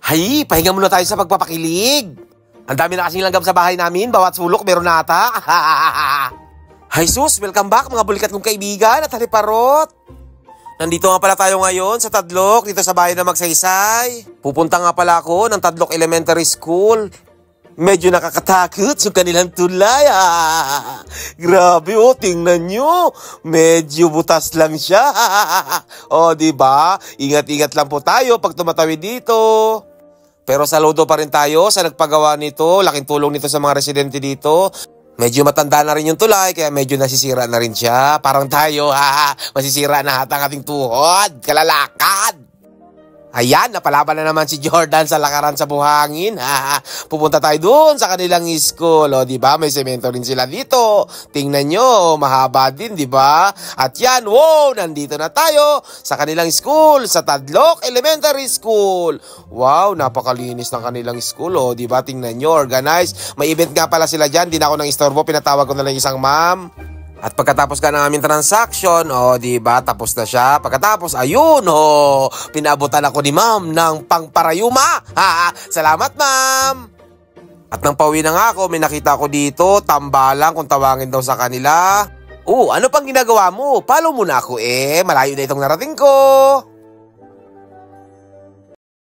Hay, pahinga muna tayo sa pagpapakilig. Ang dami na kasing langgam sa bahay namin, bawat sulok meron na ata. Hay sus, welcome back mga bulikat kong kaibigan at haliparot. Nandito nga pala tayo ngayon sa Tadlok, dito sa bayan ng Magsaysay. Pupunta nga pala ako ng Tadlok Elementary School. Medyo nakakatakot yung kanilang tulay. Grabe tingnan nyo. Medyo butas lang siya. Diba? Ingat-ingat lang po tayo pag tumatawid dito. Pero saludo pa rin tayo sa nagpagawa nito. Laking tulong nito sa mga residente dito. Medyo matanda na rin yung tulay, kaya medyo nasisira na rin siya. Parang tayo, masisira na hata ang ating tuhod. Kalalakad! Ayan, napalaban na naman si Jordan sa lakaran sa buhangin. Pupunta tayo doon sa kanilang school. Diba? May semento rin sila dito. Tingnan nyo, mahaba din, diba? At yan, wow, nandito na tayo sa kanilang school, sa Tadlok Elementary School. Wow, napakalinis ng kanilang school, diba? Tingnan nyo, organized. May event nga pala sila dyan, di na ako nang istorbo, pinatawag ko na lang isang ma'am. At pagkatapos ka ng aming transaction, diba, tapos na siya. Pagkatapos, ayun, pinabutan ako ni ma'am ng pangparayuma. Salamat, ma'am. At nang pauwi na nga ako, may nakita ko dito, tambalang kung tawagin daw sa kanila. Ano pang ginagawa mo? Follow mo na ako malayo na itong narating ko.